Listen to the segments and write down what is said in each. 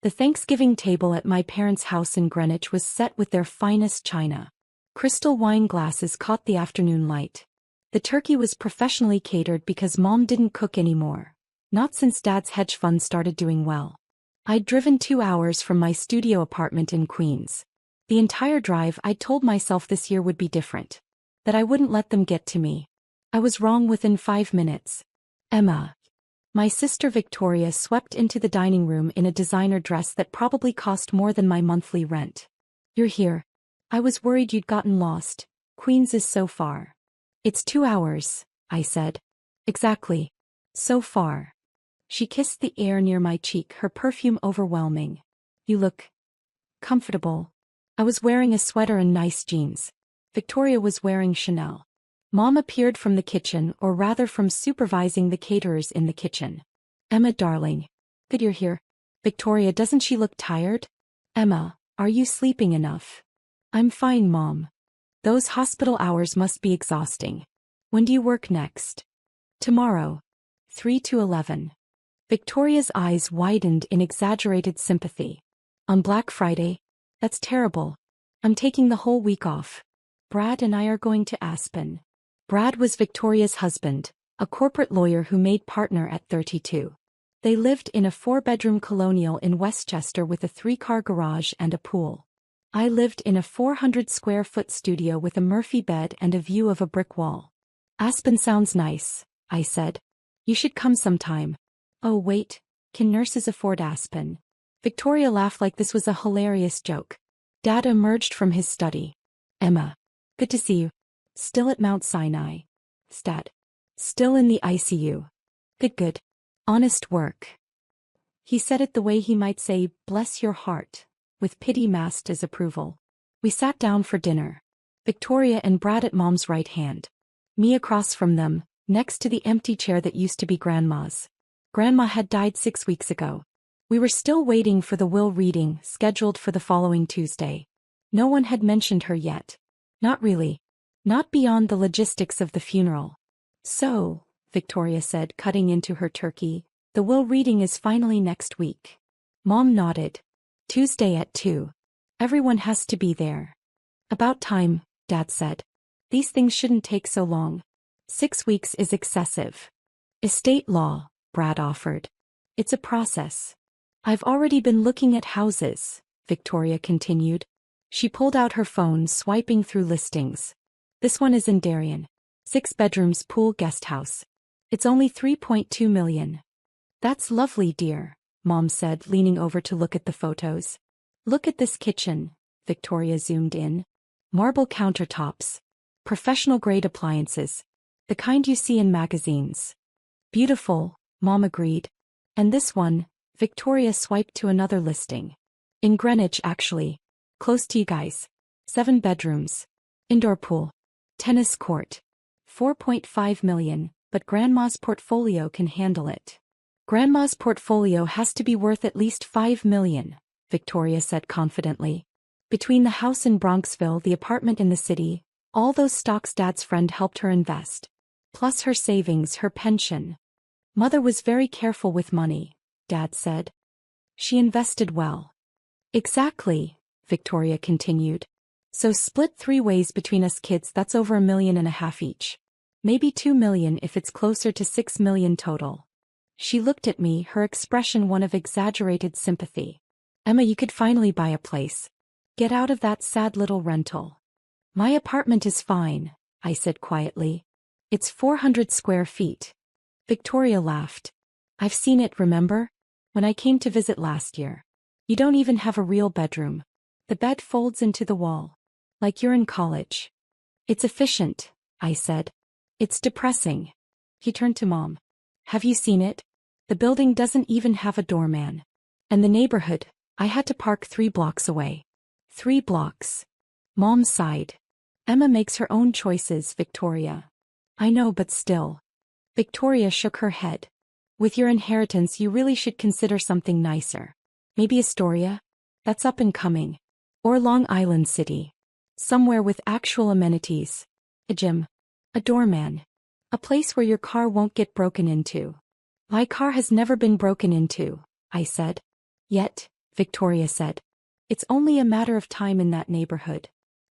The Thanksgiving table at my parents' house in Greenwich was set with their finest china. Crystal wine glasses caught the afternoon light. The turkey was professionally catered because Mom didn't cook anymore. Not since Dad's hedge fund started doing well. I'd driven 2 hours from my studio apartment in Queens. The entire drive I'd told myself this year would be different. That I wouldn't let them get to me. I was wrong within 5 minutes. Emma. My sister Victoria swept into the dining room in a designer dress that probably cost more than my monthly rent. You're here. I was worried you'd gotten lost. Queens is so far. It's 2 hours, I said. Exactly. So far. She kissed the air near my cheek, her perfume overwhelming. You look comfortable. I was wearing a sweater and nice jeans. Victoria was wearing Chanel. Mom appeared from the kitchen, or rather from supervising the caterers in the kitchen. Emma darling. Good you're here. Victoria, doesn't she look tired? Emma, are you sleeping enough? I'm fine, Mom. Those hospital hours must be exhausting. When do you work next? Tomorrow. 3 to 11. Victoria's eyes widened in exaggerated sympathy. On Black Friday? That's terrible. I'm taking the whole week off. Brad and I are going to Aspen. Brad was Victoria's husband, a corporate lawyer who made partner at 32. They lived in a 4-bedroom colonial in Westchester with a 3-car garage and a pool. I lived in a 400-square-foot studio with a Murphy bed and a view of a brick wall. Aspen sounds nice, I said. You should come sometime. Oh wait, can nurses afford Aspen? Victoria laughed like this was a hilarious joke. Dad emerged from his study. Emma. Good to see you. Still at Mount Sinai. Stat. Still in the ICU. Good. Honest work. He said it the way he might say, bless your heart, with pity masked as approval. We sat down for dinner. Victoria and Brad at Mom's right hand. Me across from them, next to the empty chair that used to be Grandma's. Grandma had died 6 weeks ago. We were still waiting for the will reading, scheduled for the following Tuesday. No one had mentioned her yet. Not really. Not beyond the logistics of the funeral. So, Victoria said, cutting into her turkey, the will reading is finally next week. Mom nodded. Tuesday at 2. Everyone has to be there. About time, Dad said. These things shouldn't take so long. 6 weeks is excessive. Estate law, Brad offered. It's a process. I've already been looking at houses, Victoria continued. She pulled out her phone, swiping through listings. This one is in Darien. 6 bedrooms, pool, guest house. It's only $3.2 million. That's lovely, dear, Mom said, leaning over to look at the photos. Look at this kitchen, Victoria zoomed in. Marble countertops. Professional-grade appliances. The kind you see in magazines. Beautiful, Mom agreed. And this one, Victoria swiped to another listing. In Greenwich, actually. Close to you guys. 7 bedrooms. Indoor pool. Tennis court. $4.5 million, but Grandma's portfolio can handle it. Grandma's portfolio has to be worth at least $5 million, Victoria said confidently. Between the house in Bronxville, the apartment in the city, all those stocks Dad's friend helped her invest. Plus her savings, her pension. Mother was very careful with money, Dad said. She invested well. Exactly, Victoria continued. So split 3 ways between us kids, that's over $1.5 million each. Maybe $2 million if it's closer to $6 million total. She looked at me, her expression one of exaggerated sympathy. Emma, you could finally buy a place. Get out of that sad little rental. My apartment is fine, I said quietly. It's 400 square feet. Victoria laughed. I've seen it, remember? When I came to visit last year. You don't even have a real bedroom. The bed folds into the wall. Like you're in college. It's efficient, I said. It's depressing. He turned to Mom. Have you seen it? The building doesn't even have a doorman. And the neighborhood, I had to park 3 blocks away. 3 blocks. Mom sighed. Emma makes her own choices, Victoria. I know, but still. Victoria shook her head. With your inheritance, you really should consider something nicer. Maybe Astoria? That's up and coming. Or Long Island City. Somewhere with actual amenities. A gym. A doorman. A place where your car won't get broken into. My car has never been broken into, I said. Yet, Victoria said. It's only a matter of time in that neighborhood.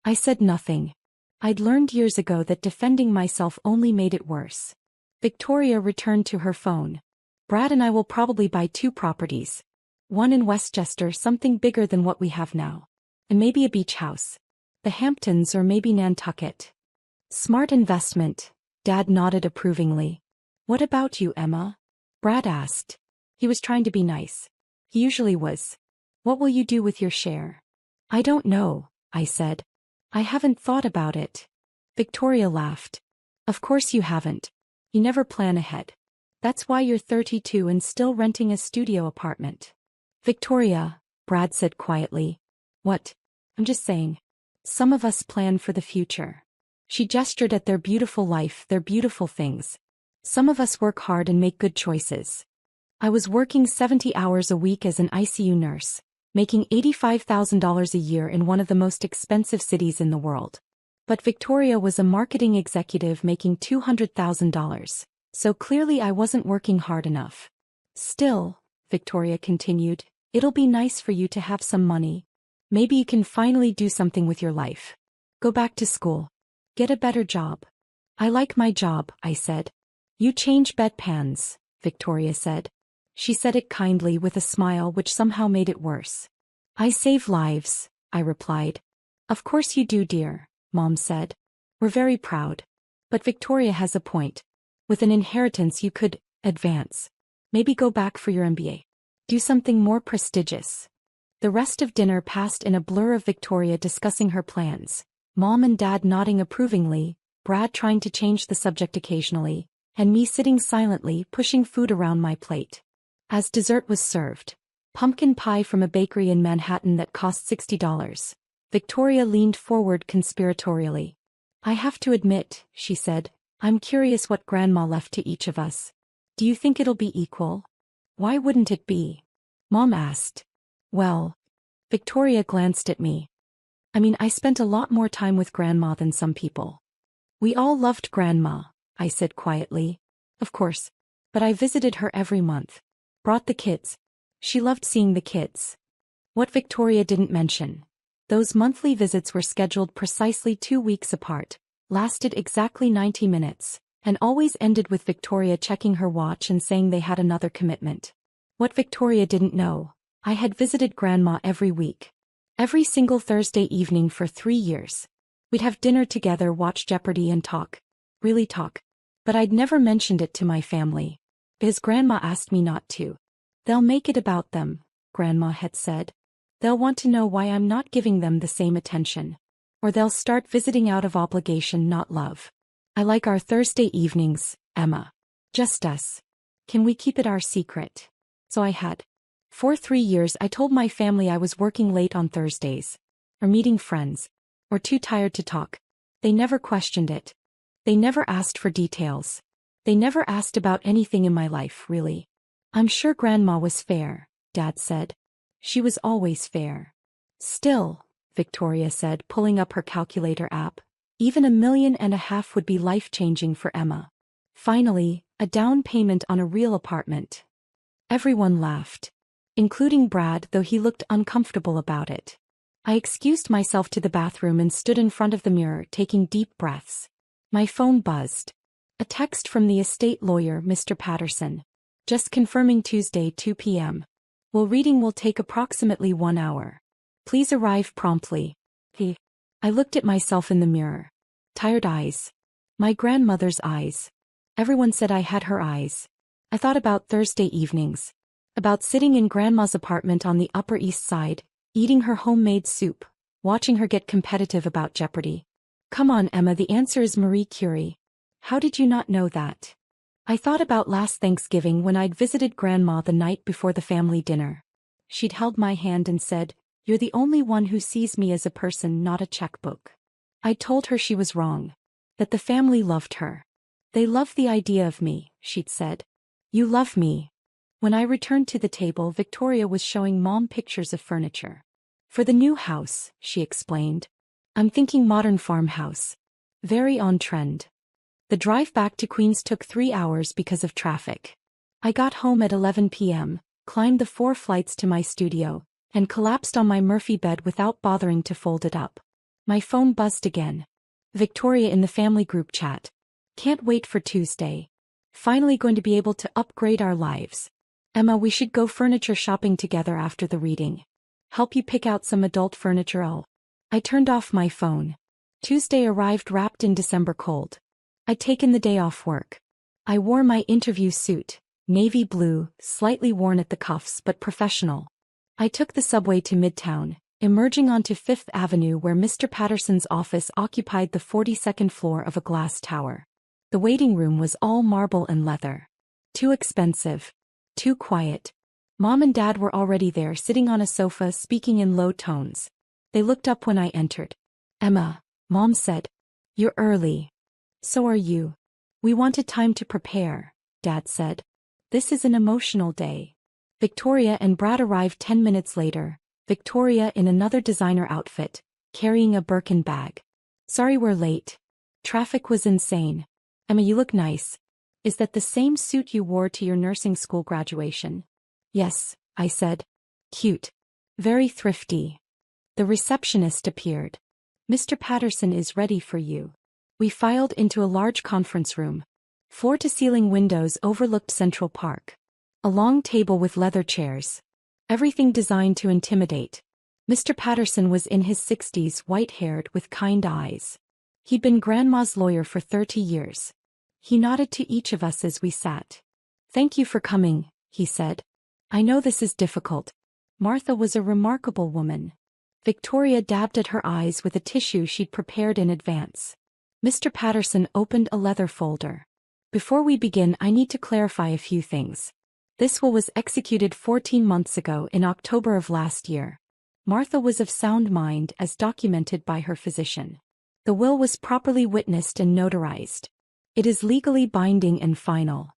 I said nothing. I'd learned years ago that defending myself only made it worse. Victoria returned to her phone. Brad and I will probably buy 2 properties. One in Westchester, something bigger than what we have now. And maybe a beach house. The Hamptons or maybe Nantucket. Smart investment. Dad nodded approvingly. What about you, Emma? Brad asked. He was trying to be nice. He usually was. What will you do with your share? I don't know, I said. I haven't thought about it. Victoria laughed. Of course you haven't. You never plan ahead. That's why you're 32 and still renting a studio apartment. Victoria, Brad said quietly. What? I'm just saying. Some of us plan for the future. She gestured at their beautiful life, their beautiful things. Some of us work hard and make good choices. I was working 70 hours a week as an ICU nurse, making $85,000 a year in one of the most expensive cities in the world. But Victoria was a marketing executive making $200,000, so clearly I wasn't working hard enough. Still, Victoria continued, it'll be nice for you to have some money. Maybe you can finally do something with your life. Go back to school. Get a better job. I like my job, I said. You change bedpans, Victoria said. She said it kindly with a smile which somehow made it worse. I save lives, I replied. Of course you do, dear, Mom said. We're very proud. But Victoria has a point. With an inheritance you could advance. Maybe go back for your MBA. Do something more prestigious. The rest of dinner passed in a blur of Victoria discussing her plans, Mom and Dad nodding approvingly, Brad trying to change the subject occasionally, and me sitting silently pushing food around my plate. As dessert was served, pumpkin pie from a bakery in Manhattan that cost $60, Victoria leaned forward conspiratorially. I have to admit, she said, I'm curious what Grandma left to each of us. Do you think it'll be equal? Why wouldn't it be? Mom asked. Well, Victoria glanced at me. I mean, I spent a lot more time with Grandma than some people. We all loved Grandma, I said quietly. Of course. But I visited her every month. Brought the kids. She loved seeing the kids. What Victoria didn't mention. Those monthly visits were scheduled precisely 2 weeks apart, lasted exactly 90 minutes, and always ended with Victoria checking her watch and saying they had another commitment. What Victoria didn't know, I had visited Grandma every week. Every single Thursday evening for 3 years. We'd have dinner together, watch Jeopardy and talk. Really talk. But I'd never mentioned it to my family. Because Grandma asked me not to. They'll make it about them, Grandma had said. They'll want to know why I'm not giving them the same attention. Or they'll start visiting out of obligation, not love. I like our Thursday evenings, Emma. Just us. Can we keep it our secret? So I had. For 3 years I told my family I was working late on Thursdays. Or meeting friends. Or too tired to talk. They never questioned it. They never asked for details. They never asked about anything in my life, really. I'm sure Grandma was fair, Dad said. She was always fair. Still, Victoria said, pulling up her calculator app, even $1.5 million would be life-changing for Emma. Finally, a down payment on a real apartment. Everyone laughed. Including Brad, though he looked uncomfortable about it. I excused myself to the bathroom and stood in front of the mirror, taking deep breaths. My phone buzzed. A text from the estate lawyer, Mr. Patterson. Just confirming Tuesday, 2 p.m. Reading will take approximately 1 hour. Please arrive promptly. I looked at myself in the mirror. Tired eyes. My grandmother's eyes. Everyone said I had her eyes. I thought about Thursday evenings. About sitting in Grandma's apartment on the Upper East Side, eating her homemade soup, watching her get competitive about Jeopardy. Come on, Emma, the answer is Marie Curie. How did you not know that? I thought about last Thanksgiving when I'd visited Grandma the night before the family dinner. She'd held my hand and said, "You're the only one who sees me as a person, not a checkbook." I told her she was wrong. That the family loved her. They loved the idea of me, she'd said. You love me. When I returned to the table, Victoria was showing Mom pictures of furniture. For the new house, she explained. I'm thinking modern farmhouse. Very on trend. The drive back to Queens took 3 hours because of traffic. I got home at 11 p.m., climbed the 4 flights to my studio, and collapsed on my Murphy bed without bothering to fold it up. My phone buzzed again. Victoria in the family group chat. Can't wait for Tuesday. Finally going to be able to upgrade our lives. Emma, we should go furniture shopping together after the reading. Help you pick out some adult furniture. I turned off my phone. Tuesday arrived wrapped in December cold. I'd taken the day off work. I wore my interview suit, navy blue, slightly worn at the cuffs but professional. I took the subway to Midtown, emerging onto Fifth Avenue where Mr. Patterson's office occupied the 42nd floor of a glass tower. The waiting room was all marble and leather. Too expensive. Too quiet. Mom and Dad were already there sitting on a sofa speaking in low tones. They looked up when I entered. Emma, Mom said. You're early. So are you. We wanted time to prepare, Dad said. This is an emotional day. Victoria and Brad arrived 10 minutes later, Victoria in another designer outfit, carrying a Birkin bag. Sorry we're late. Traffic was insane. Emma, you look nice. Is that the same suit you wore to your nursing school graduation? Yes, I said. Cute. Very thrifty. The receptionist appeared. Mr. Patterson is ready for you. We filed into a large conference room. Floor-to-ceiling windows overlooked Central Park. A long table with leather chairs. Everything designed to intimidate. Mr. Patterson was in his 60s, white-haired with kind eyes. He'd been Grandma's lawyer for 30 years. He nodded to each of us as we sat. Thank you for coming, he said. I know this is difficult. Martha was a remarkable woman. Victoria dabbed at her eyes with a tissue she'd prepared in advance. Mr. Patterson opened a leather folder. Before we begin, I need to clarify a few things. This will was executed 14 months ago in October of last year. Martha was of sound mind as documented by her physician. The will was properly witnessed and notarized. It is legally binding and final.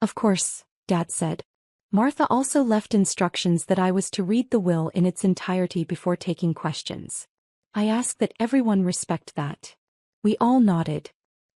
Of course, Dad said. Martha also left instructions that I was to read the will in its entirety before taking questions. I ask that everyone respect that. We all nodded.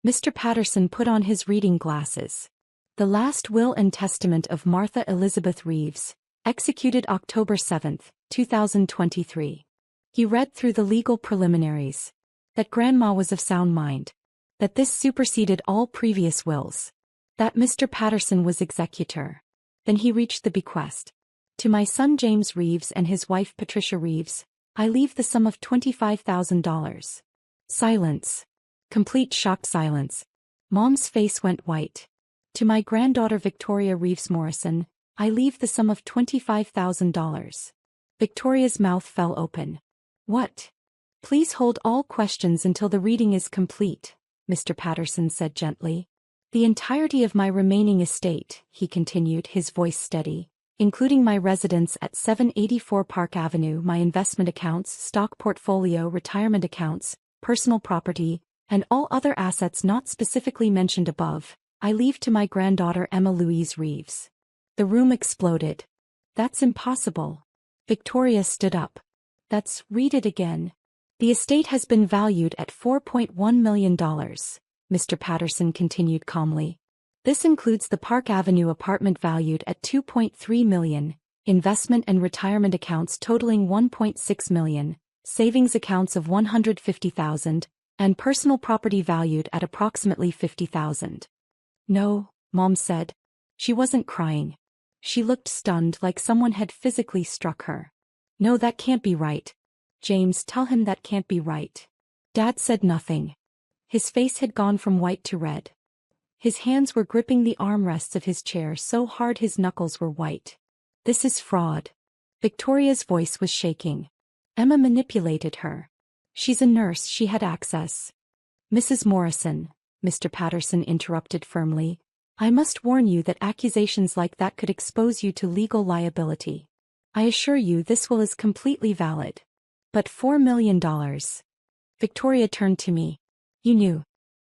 Mr. Patterson put on his reading glasses. The last will and testament of Martha Elizabeth Reeves, executed October 7, 2023. He read through the legal preliminaries. That Grandma was of sound mind. That this superseded all previous wills. That Mr. Patterson was executor. Then he reached the bequest. To my son James Reeves and his wife Patricia Reeves, I leave the sum of $25,000. Silence. Complete shocked silence. Mom's face went white. To my granddaughter Victoria Reeves Morrison, I leave the sum of $25,000. Victoria's mouth fell open. What? Please hold all questions until the reading is complete, Mr. Patterson said gently. The entirety of my remaining estate, he continued, his voice steady, including my residence at 784 Park Avenue, my investment accounts, stock portfolio, retirement accounts, personal property, and all other assets not specifically mentioned above, I leave to my granddaughter Emma Louise Reeves. The room exploded. That's impossible. Victoria stood up. Read it again. The estate has been valued at $4.1 million. Mr. Patterson continued calmly. This includes the Park Avenue apartment valued at $2.3 million, investment and retirement accounts totaling $1.6 million, savings accounts of $150,000, and personal property valued at approximately $50,000. No, Mom said. She wasn't crying. She looked stunned, like someone had physically struck her. No, that can't be right. James, tell him that can't be right. Dad said nothing. His face had gone from white to red. His hands were gripping the armrests of his chair so hard his knuckles were white. This is fraud. Victoria's voice was shaking. Emma manipulated her. She's a nurse, she had access. Mrs. Morrison, Mr. Patterson interrupted firmly, I must warn you that accusations like that could expose you to legal liability. I assure you this will is completely valid. But $4 million. Victoria turned to me. You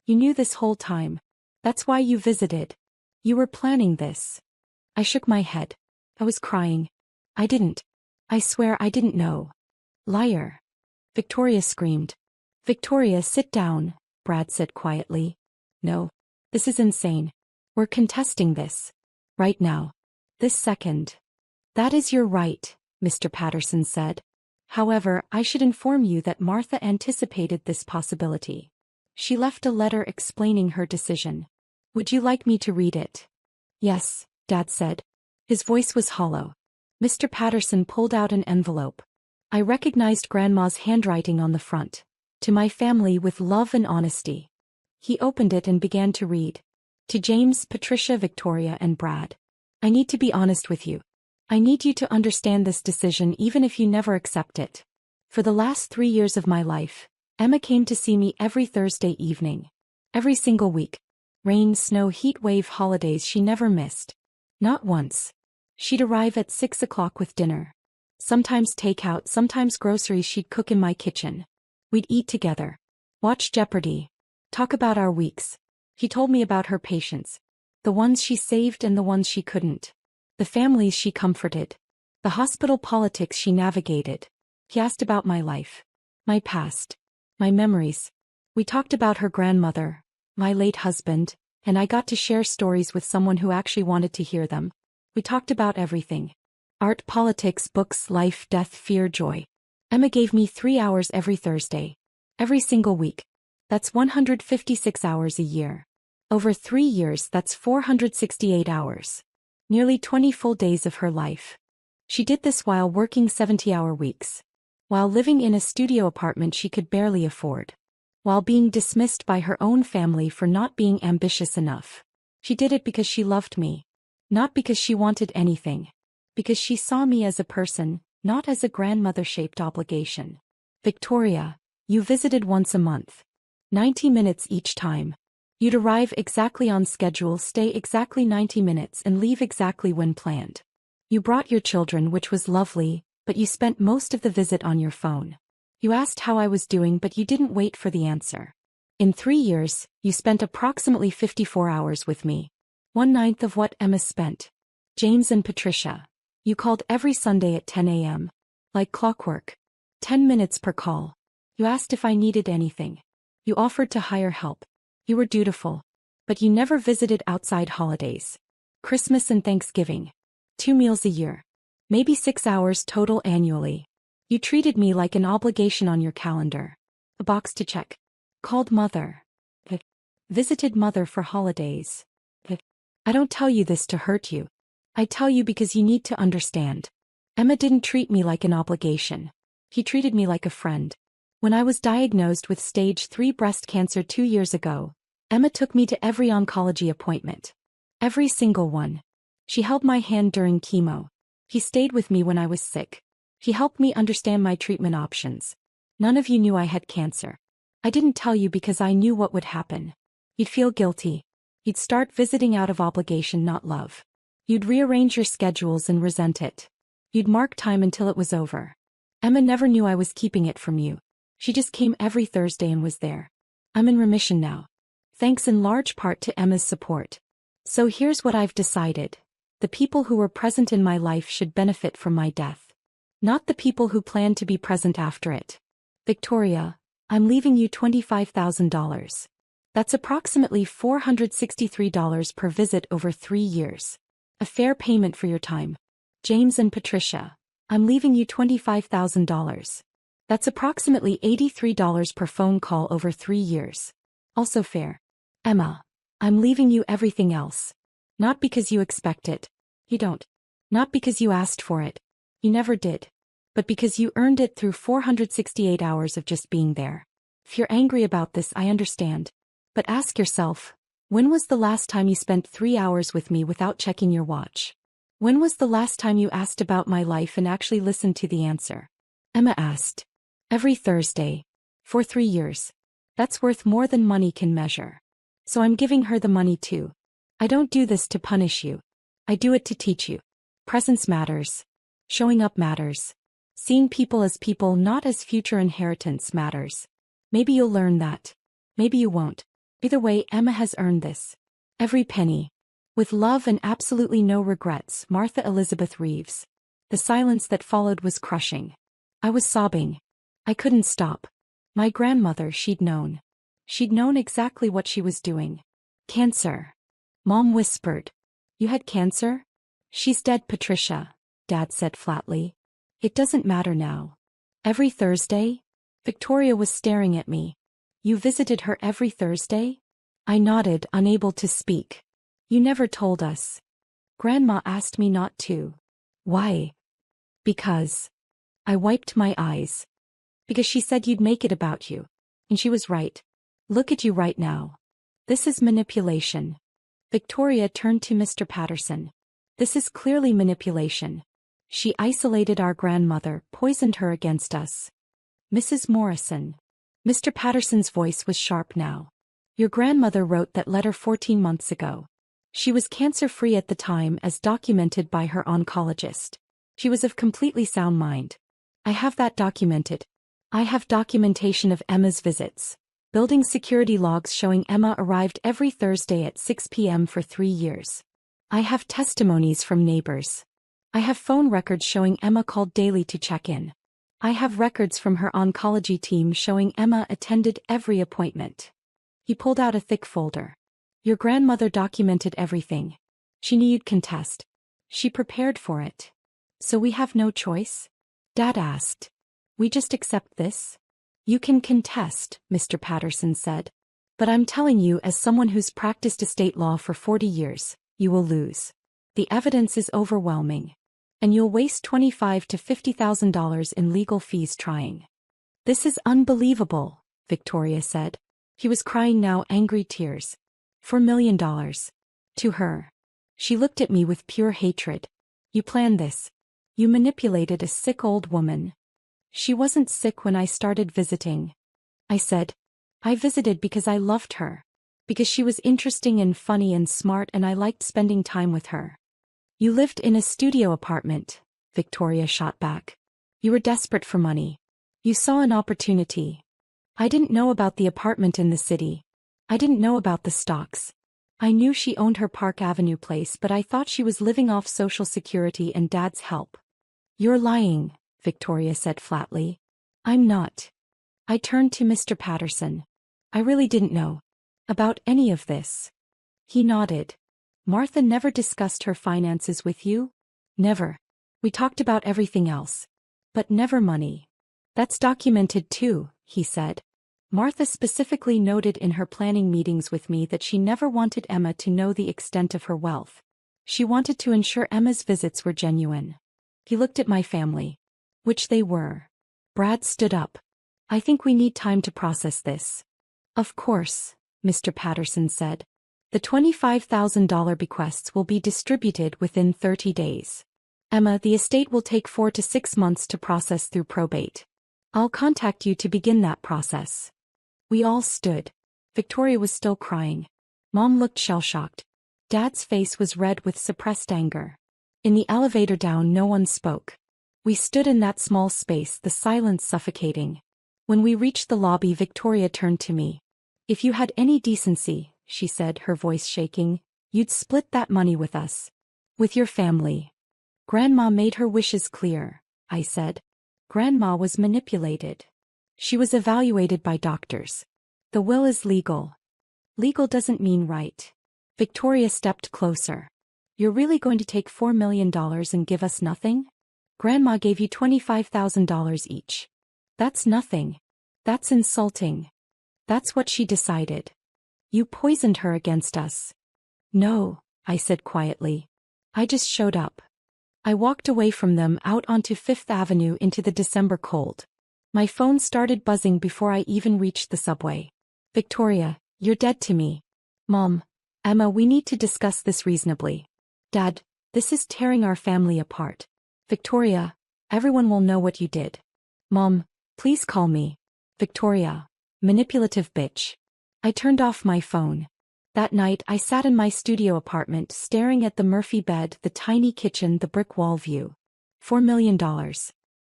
knew this whole time. That's why you visited. You were planning this. I shook my head. I was crying. I didn't. I swear I didn't know. Liar. Victoria screamed. Victoria, sit down, Brad said quietly. No. This is insane. We're contesting this. Right now. This second. That is your right, Mr. Patterson said. However, I should inform you that Martha anticipated this possibility. She left a letter explaining her decision. Would you like me to read it? Yes, Dad said. His voice was hollow. Mr. Patterson pulled out an envelope. I recognized Grandma's handwriting on the front. To my family with love and honesty. He opened it and began to read. To James, Patricia, Victoria, and Brad. I need to be honest with you. I need you to understand this decision even if you never accept it. For the last 3 years of my life, Emma came to see me every Thursday evening. Every single week. Rain, snow, heat wave, holidays she never missed. Not once. She'd arrive at 6 o'clock with dinner. Sometimes takeout, sometimes groceries she'd cook in my kitchen. We'd eat together. Watch Jeopardy. Talk about our weeks. He told me about her patients. The ones she saved and the ones she couldn't. The families she comforted. The hospital politics she navigated. He asked about my life. My past. My memories. We talked about her grandmother, my late husband, and I got to share stories with someone who actually wanted to hear them. We talked about everything. Art, politics, books, life, death, fear, joy. Emma gave me 3 hours every Thursday. Every single week. That's 156 hours a year. Over 3 years, that's 468 hours. Nearly 20 full days of her life. She did this while working 70-hour weeks. While living in a studio apartment she could barely afford. While being dismissed by her own family for not being ambitious enough. She did it because she loved me. Not because she wanted anything. Because she saw me as a person, not as a grandmother-shaped obligation. Victoria, you visited once a month. 90 minutes each time. You'd arrive exactly on schedule, stay exactly 90 minutes and leave exactly when planned. You brought your children, which was lovely, but you spent most of the visit on your phone. You asked how I was doing, but you didn't wait for the answer. In 3 years, you spent approximately 54 hours with me. 1/9 of what Emma spent. James and Patricia. You called every Sunday at 10 a.m. Like clockwork. 10 minutes per call. You asked if I needed anything. You offered to hire help. You were dutiful. But you never visited outside holidays. Christmas and Thanksgiving. 2 meals a year. Maybe 6 hours total annually. You treated me like an obligation on your calendar. A box to check. Called mother. Visited mother for holidays. I don't tell you this to hurt you. I tell you because you need to understand. Emma didn't treat me like an obligation. He treated me like a friend. When I was diagnosed with stage 3 breast cancer 2 years ago, Emma took me to every oncology appointment. Every single one. She held my hand during chemo. He stayed with me when I was sick. He helped me understand my treatment options. None of you knew I had cancer. I didn't tell you because I knew what would happen. You'd feel guilty. You'd start visiting out of obligation, not love. You'd rearrange your schedules and resent it. You'd mark time until it was over. Emma never knew I was keeping it from you. She just came every Thursday and was there. I'm in remission now. Thanks in large part to Emma's support. So here's what I've decided. The people who were present in my life should benefit from my death. Not the people who plan to be present after it. Victoria, I'm leaving you $25,000. That's approximately $463 per visit over 3 years. A fair payment for your time. James and Patricia, I'm leaving you $25,000. That's approximately $83 per phone call over 3 years. Also fair. Emma, I'm leaving you everything else. Not because you expect it. You don't. Not because you asked for it. You never did. But because you earned it through 468 hours of just being there. If you're angry about this, I understand. But ask yourself, when was the last time you spent 3 hours with me without checking your watch? When was the last time you asked about my life and actually listened to the answer? Emma asked. Every Thursday. For 3 years. That's worth more than money can measure. So I'm giving her the money too. I don't do this to punish you. I do it to teach you. Presence matters. Showing up matters. Seeing people as people, not as future inheritance, matters. Maybe you'll learn that. Maybe you won't. Either way, Emma has earned this. Every penny. With love and absolutely no regrets, Martha Elizabeth Reeves. The silence that followed was crushing. I was sobbing. I couldn't stop. My grandmother, she'd known. She'd known exactly what she was doing. Cancer. Mom whispered. You had cancer? She's dead, Patricia, Dad said flatly. It doesn't matter now. Every Thursday? Victoria was staring at me. You visited her every Thursday? I nodded, unable to speak. You never told us. Grandma asked me not to. Why? Because. I wiped my eyes. Because she said you'd make it about you. And she was right. Look at you right now. This is manipulation. Victoria turned to Mr. Patterson. This is clearly manipulation. She isolated our grandmother, poisoned her against us. Mrs. Morrison. Mr. Patterson's voice was sharp now. Your grandmother wrote that letter 14 months ago. She was cancer-free at the time as documented by her oncologist. She was of completely sound mind. I have that documented. I have documentation of Emma's visits. Building security logs showing Emma arrived every Thursday at 6 p.m. for 3 years. I have testimonies from neighbors. I have phone records showing Emma called daily to check in. I have records from her oncology team showing Emma attended every appointment. He pulled out a thick folder. Your grandmother documented everything. She knew you'd contest. She prepared for it. So we have no choice? Dad asked. We just accept this? You can contest, Mr. Patterson said. But I'm telling you, as someone who's practiced estate law for 40 years, you will lose. The evidence is overwhelming. And you'll waste $25,000 to $50,000 in legal fees trying. This is unbelievable, Victoria said. He was crying now, angry tears. $4 million. To her. She looked at me with pure hatred. You planned this. You manipulated a sick old woman. She wasn't sick when I started visiting. I said. I visited because I loved her. Because she was interesting and funny and smart and I liked spending time with her. You lived in a studio apartment, Victoria shot back. You were desperate for money. You saw an opportunity. I didn't know about the apartment in the city. I didn't know about the stocks. I knew she owned her Park Avenue place, but I thought she was living off Social Security and Dad's help. You're lying, Victoria said flatly. I'm not. I turned to Mr. Patterson. I really didn't know about any of this. He nodded. Martha never discussed her finances with you? Never. We talked about everything else. But never money. That's documented too, he said. Martha specifically noted in her planning meetings with me that she never wanted Emma to know the extent of her wealth. She wanted to ensure Emma's visits were genuine. He looked at my family. Which they were. Brad stood up. I think we need time to process this. Of course, Mr. Patterson said. The $25,000 bequests will be distributed within 30 days. Emma, the estate will take 4 to 6 months to process through probate. I'll contact you to begin that process. We all stood. Victoria was still crying. Mom looked shell-shocked. Dad's face was red with suppressed anger. In the elevator down, no one spoke. We stood in that small space, the silence suffocating. When we reached the lobby, Victoria turned to me. If you had any decency, she said, her voice shaking, you'd split that money with us. With your family. Grandma made her wishes clear, I said. Grandma was manipulated. She was evaluated by doctors. The will is legal. Legal doesn't mean right. Victoria stepped closer. You're really going to take $4 million and give us nothing? Grandma gave you $25,000 each. That's nothing. That's insulting. That's what she decided. You poisoned her against us. No, I said quietly. I just showed up. I walked away from them out onto Fifth Avenue into the December cold. My phone started buzzing before I even reached the subway. Victoria, you're dead to me. Mom, Emma, we need to discuss this reasonably. Dad, this is tearing our family apart. Victoria, everyone will know what you did. Mom, please call me. Victoria, manipulative bitch. I turned off my phone. That night I sat in my studio apartment staring at the Murphy bed, the tiny kitchen, the brick wall view. $4 million.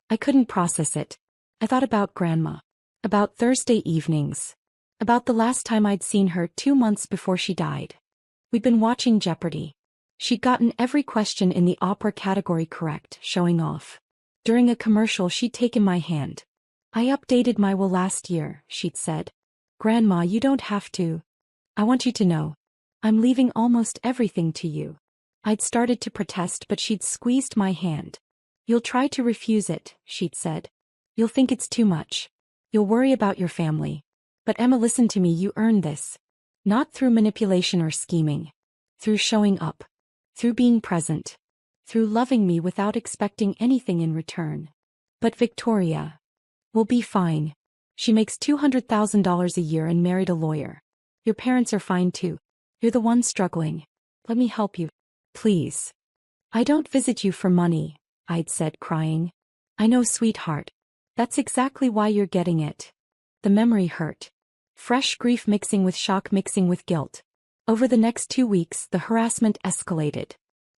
I couldn't process it. I thought about Grandma. About Thursday evenings. About the last time I'd seen her 2 months before she died. We'd been watching Jeopardy. She'd gotten every question in the opera category correct, showing off. During a commercial she'd taken my hand. I updated my will last year, she'd said. Grandma, you don't have to. I want you to know. I'm leaving almost everything to you. I'd started to protest, but she'd squeezed my hand. You'll try to refuse it, she'd said. You'll think it's too much. You'll worry about your family. But Emma, listen to me, you earned this. Not through manipulation or scheming. Through showing up. Through being present. Through loving me without expecting anything in return. But Victoria will be fine. She makes $200,000 a year and married a lawyer. Your parents are fine too. You're the one struggling. Let me help you. Please. I don't visit you for money, I'd said, crying. I know, sweetheart. That's exactly why you're getting it. The memory hurt. Fresh grief mixing with shock, mixing with guilt. Over the next 2 weeks, the harassment escalated.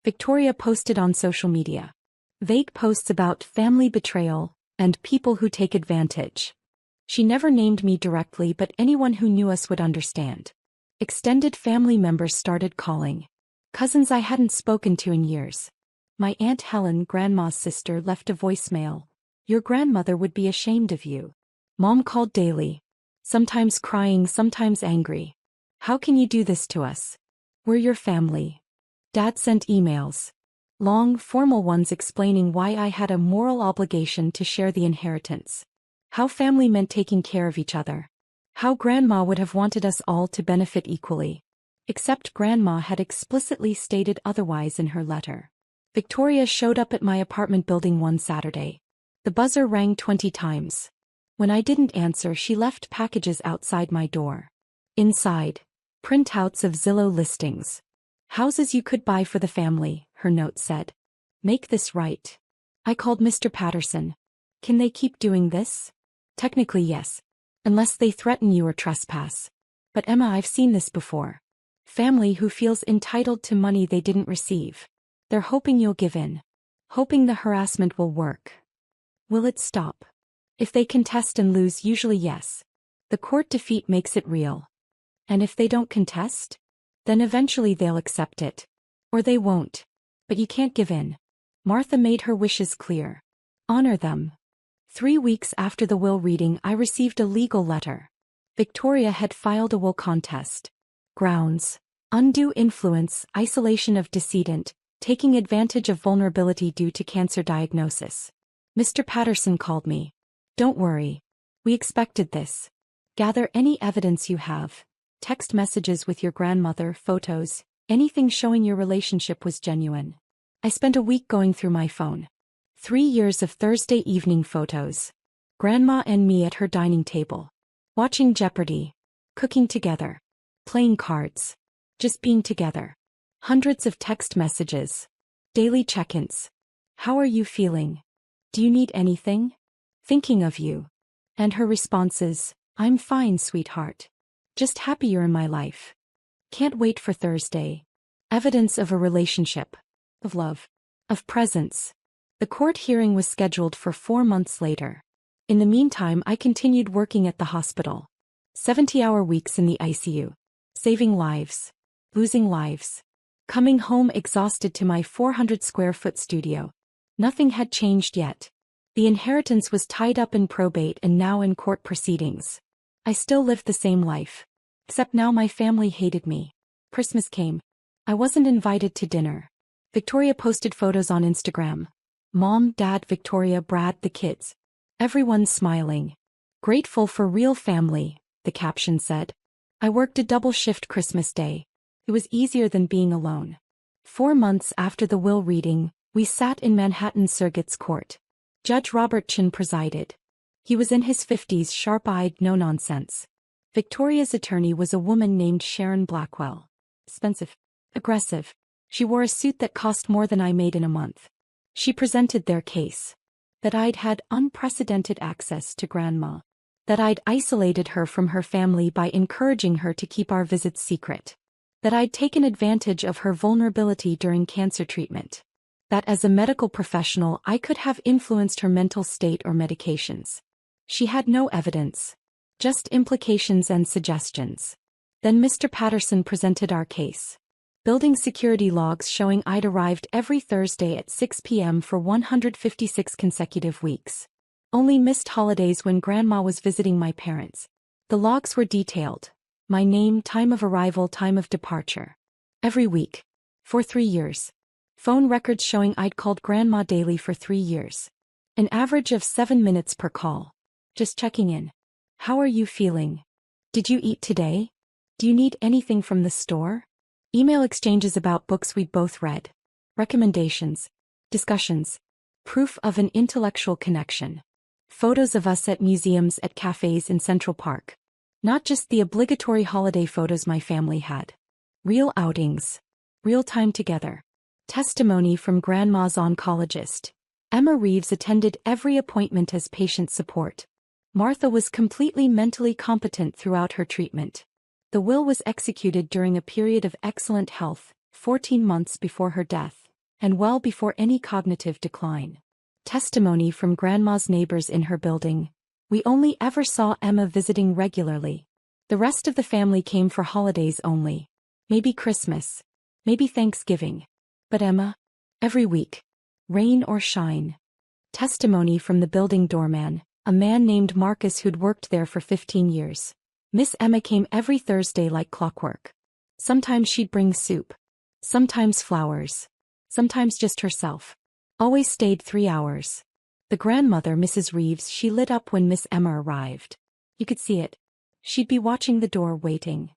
Victoria posted on social media vague posts about family betrayal and people who take advantage. She never named me directly, but anyone who knew us would understand. Extended family members started calling. Cousins I hadn't spoken to in years. My Aunt Helen, Grandma's sister, left a voicemail. Your grandmother would be ashamed of you. Mom called daily. Sometimes crying, sometimes angry. How can you do this to us? We're your family. Dad sent emails. Long, formal ones explaining why I had a moral obligation to share the inheritance. How family meant taking care of each other. How Grandma would have wanted us all to benefit equally. Except Grandma had explicitly stated otherwise in her letter. Victoria showed up at my apartment building one Saturday. The buzzer rang 20 times. When I didn't answer, she left packages outside my door. Inside, printouts of Zillow listings. Houses you could buy for the family, her note said. Make this right. I called Mr. Patterson. Can they keep doing this? Technically yes. Unless they threaten you or trespass. But Emma, I've seen this before. Family who feels entitled to money they didn't receive. They're hoping you'll give in. Hoping the harassment will work. Will it stop? If they contest and lose, usually yes. The court defeat makes it real. And if they don't contest? Then eventually they'll accept it. Or they won't. But you can't give in. Martha made her wishes clear. Honor them. 3 weeks after the will reading, I received a legal letter. Victoria had filed a will contest. Grounds: undue influence, isolation of decedent, taking advantage of vulnerability due to cancer diagnosis. Mr. Patterson called me. Don't worry. We expected this. Gather any evidence you have. Text messages with your grandmother, photos, anything showing your relationship was genuine. I spent a week going through my phone. 3 years of Thursday evening photos. Grandma and me at her dining table. Watching Jeopardy. Cooking together. Playing cards. Just being together. Hundreds of text messages. Daily check-ins. How are you feeling? Do you need anything? Thinking of you. And her responses, I'm fine, sweetheart. Just happy you're in my life. Can't wait for Thursday. Evidence of a relationship. Of love. Of presence. The court hearing was scheduled for 4 months later. In the meantime, I continued working at the hospital. 70-hour weeks in the ICU. Saving lives. Losing lives. Coming home exhausted to my 400-square-foot studio. Nothing had changed yet. The inheritance was tied up in probate and now in court proceedings. I still lived the same life. Except now my family hated me. Christmas came. I wasn't invited to dinner. Victoria posted photos on Instagram. Mom, Dad, Victoria, Brad, the kids. Everyone smiling. Grateful for real family, the caption said. I worked a double shift Christmas Day. It was easier than being alone. 4 months after the will reading, we sat in Manhattan Circuit's court. Judge Robert Chin presided. He was in his 50s, sharp-eyed, no-nonsense. Victoria's attorney was a woman named Sharon Blackwell. Expensive. Aggressive. She wore a suit that cost more than I made in a month. She presented their case. That I'd had unprecedented access to Grandma. That I'd isolated her from her family by encouraging her to keep our visits secret. That I'd taken advantage of her vulnerability during cancer treatment. That as a medical professional I could have influenced her mental state or medications. She had no evidence. Just implications and suggestions. Then Mr. Patterson presented our case. Building security logs showing I'd arrived every Thursday at 6 p.m. for 156 consecutive weeks. Only missed holidays when Grandma was visiting my parents. The logs were detailed. My name, time of arrival, time of departure. Every week. For 3 years. Phone records showing I'd called Grandma daily for 3 years. An average of 7 minutes per call. Just checking in. How are you feeling? Did you eat today? Do you need anything from the store? Email exchanges about books we'd both read. Recommendations. Discussions. Proof of an intellectual connection. Photos of us at museums, at cafes in Central Park. Not just the obligatory holiday photos my family had. Real outings. Real time together. Testimony from Grandma's oncologist. Emma Reeves attended every appointment as patient support. Martha was completely mentally competent throughout her treatment. The will was executed during a period of excellent health, 14 months before her death, and well before any cognitive decline. Testimony from Grandma's neighbors in her building. We only ever saw Emma visiting regularly. The rest of the family came for holidays only. Maybe Christmas. Maybe Thanksgiving. But Emma? Every week. Rain or shine. Testimony from the building doorman, a man named Marcus who'd worked there for 15 years. Miss Emma came every Thursday like clockwork. Sometimes she'd bring soup. Sometimes flowers. Sometimes just herself. Always stayed 3 hours. The grandmother, Mrs. Reeves, she lit up when Miss Emma arrived. You could see it. She'd be watching the door waiting.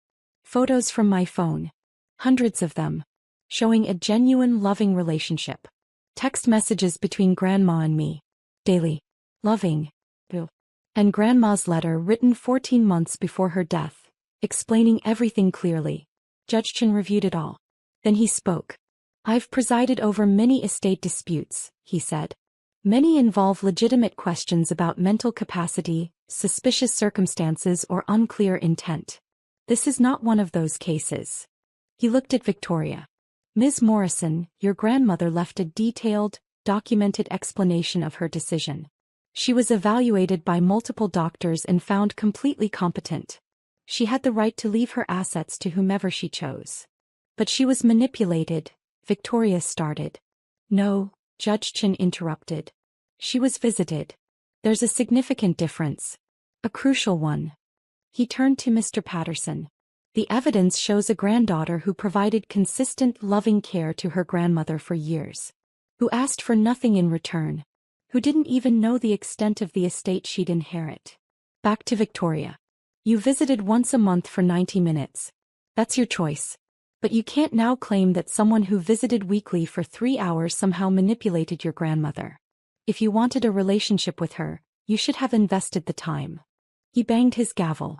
Photos from my phone. Hundreds of them. Showing a genuine loving relationship. Text messages between Grandma and me. Daily. Loving. And Grandma's letter written 14 months before her death, explaining everything clearly. Judge Chen reviewed it all. Then he spoke. I've presided over many estate disputes, he said. Many involve legitimate questions about mental capacity, suspicious circumstances, or unclear intent. This is not one of those cases. He looked at Victoria. Ms. Morrison, your grandmother left a detailed, documented explanation of her decision. She was evaluated by multiple doctors and found completely competent. She had the right to leave her assets to whomever she chose. But she was manipulated, Victoria started. No, Judge Chen interrupted. She was visited. There's a significant difference. A crucial one. He turned to Mr. Patterson. The evidence shows a granddaughter who provided consistent, loving care to her grandmother for years. Who asked for nothing in return. Who didn't even know the extent of the estate she'd inherit. Back to Victoria. You visited once a month for 90 minutes. That's your choice. But you can't now claim that someone who visited weekly for 3 hours somehow manipulated your grandmother. If you wanted a relationship with her, you should have invested the time. He banged his gavel.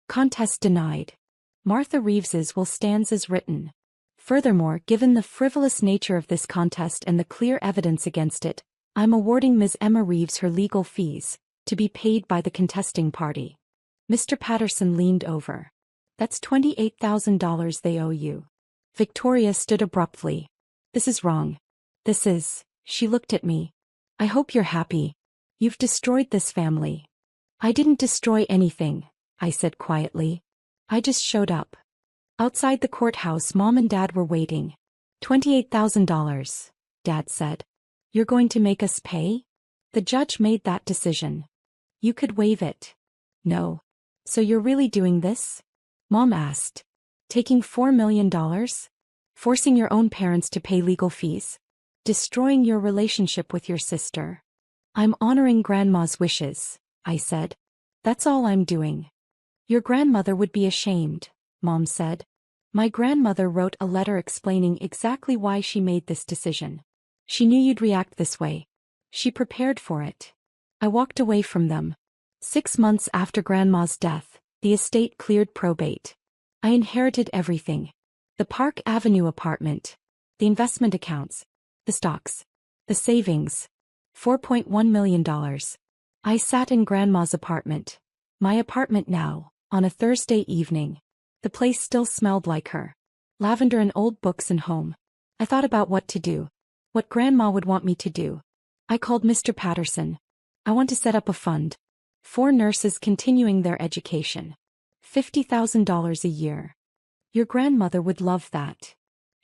Contest denied. Martha Reeves's will stands as written. Furthermore, given the frivolous nature of this contest and the clear evidence against it, I'm awarding Ms. Emma Reeves her legal fees, to be paid by the contesting party. Mr. Patterson leaned over. That's $28,000 they owe you. Victoria stood abruptly. This is wrong. This is, she looked at me. I hope you're happy. You've destroyed this family. I didn't destroy anything, I said quietly. I just showed up. Outside the courthouse, Mom and Dad were waiting. $28,000, Dad said. You're going to make us pay? The judge made that decision. You could waive it. No. So you're really doing this? Mom asked. Taking $4 million? Forcing your own parents to pay legal fees? Destroying your relationship with your sister? I'm honoring Grandma's wishes, I said. That's all I'm doing. Your grandmother would be ashamed, Mom said. My grandmother wrote a letter explaining exactly why she made this decision. She knew you'd react this way. She prepared for it. I walked away from them. 6 months after Grandma's death, the estate cleared probate. I inherited everything. The Park Avenue apartment. The investment accounts. The stocks. The savings. $4.1 million. I sat in Grandma's apartment. My apartment now, on a Thursday evening. The place still smelled like her. Lavender and old books and home. I thought about what to do. What Grandma would want me to do. I called Mr. Patterson. I want to set up a fund. 4 nurses continuing their education. $50,000 a year. Your grandmother would love that.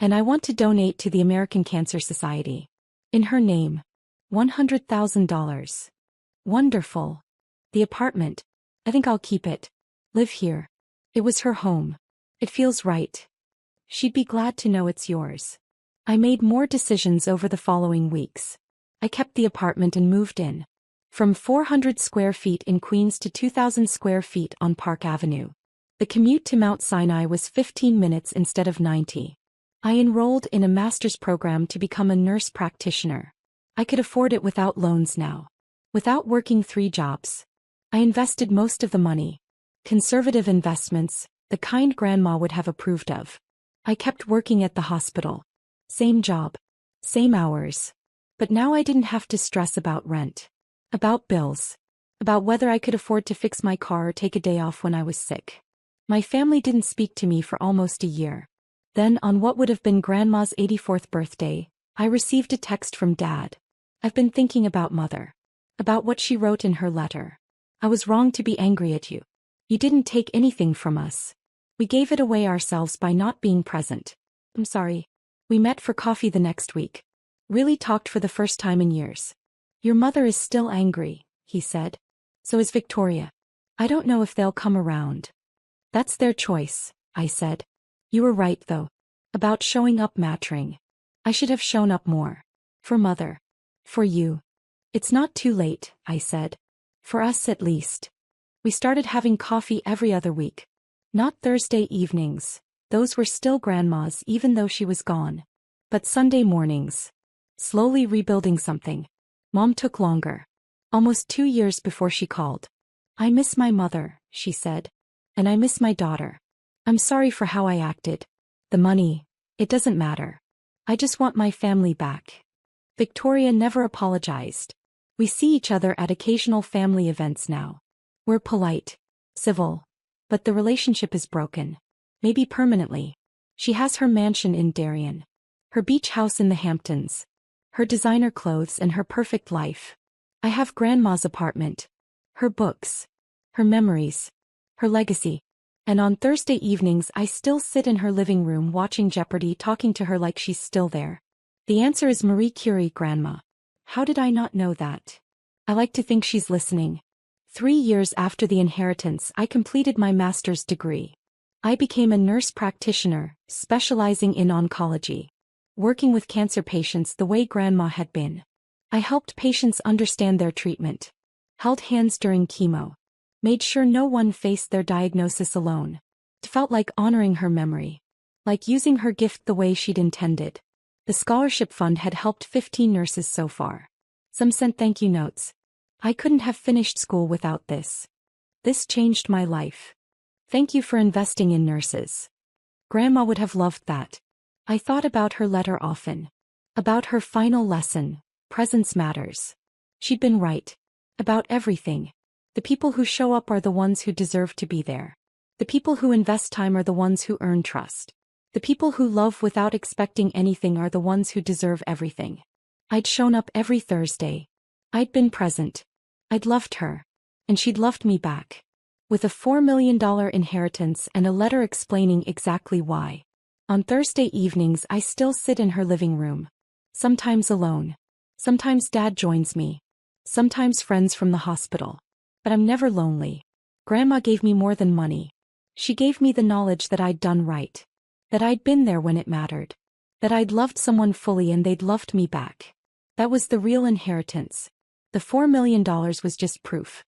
And I want to donate to the American Cancer Society. In her name. $100,000. Wonderful. The apartment. I think I'll keep it. Live here. It was her home. It feels right. She'd be glad to know it's yours. I made more decisions over the following weeks. I kept the apartment and moved in. From 400 square feet in Queens to 2,000 square feet on Park Avenue. The commute to Mount Sinai was 15 minutes instead of 90. I enrolled in a master's program to become a nurse practitioner. I could afford it without loans now. Without working 3 jobs. I invested most of the money. Conservative investments, the kind Grandma would have approved of. I kept working at the hospital. Same job. Same hours. But now I didn't have to stress about rent. About bills. About whether I could afford to fix my car or take a day off when I was sick. My family didn't speak to me for almost a year. Then, on what would have been Grandma's 84th birthday, I received a text from Dad. I've been thinking about Mother. About what she wrote in her letter. I was wrong to be angry at you. You didn't take anything from us. We gave it away ourselves by not being present. I'm sorry. We met for coffee the next week. Really talked for the first time in years. Your mother is still angry, he said. So is Victoria. I don't know if they'll come around. That's their choice, I said. You were right though. About showing up mattering. I should have shown up more. For Mother. For you. It's not too late, I said. For us at least. We started having coffee every other week. Not Thursday evenings. Those were still Grandma's even though she was gone. But Sunday mornings. Slowly rebuilding something. Mom took longer. Almost 2 years before she called. I miss my mother, she said. And I miss my daughter. I'm sorry for how I acted. The money, it doesn't matter. I just want my family back. Victoria never apologized. We see each other at occasional family events now. We're polite, civil. But the relationship is broken. Maybe permanently. She has her mansion in Darien. Her beach house in the Hamptons. Her designer clothes and her perfect life. I have Grandma's apartment. Her books. Her memories. Her legacy. And on Thursday evenings I still sit in her living room watching Jeopardy talking to her like she's still there. The answer is Marie Curie, Grandma. How did I not know that? I like to think she's listening. 3 years after the inheritance I completed my master's degree. I became a nurse practitioner, specializing in oncology. Working with cancer patients the way Grandma had been. I helped patients understand their treatment. Held hands during chemo. Made sure no one faced their diagnosis alone. It felt like honoring her memory. Like using her gift the way she'd intended. The scholarship fund had helped 15 nurses so far. Some sent thank you notes. I couldn't have finished school without this. This changed my life. Thank you for investing in nurses. Grandma would have loved that. I thought about her letter often. About her final lesson, presence matters. She'd been right. About everything. The people who show up are the ones who deserve to be there. The people who invest time are the ones who earn trust. The people who love without expecting anything are the ones who deserve everything. I'd shown up every Thursday. I'd been present. I'd loved her. And she'd loved me back. With a $4 million inheritance and a letter explaining exactly why. On Thursday evenings I still sit in her living room. Sometimes alone. Sometimes Dad joins me. Sometimes friends from the hospital. But I'm never lonely. Grandma gave me more than money. She gave me the knowledge that I'd done right. That I'd been there when it mattered. That I'd loved someone fully and they'd loved me back. That was the real inheritance. The $4 million was just proof.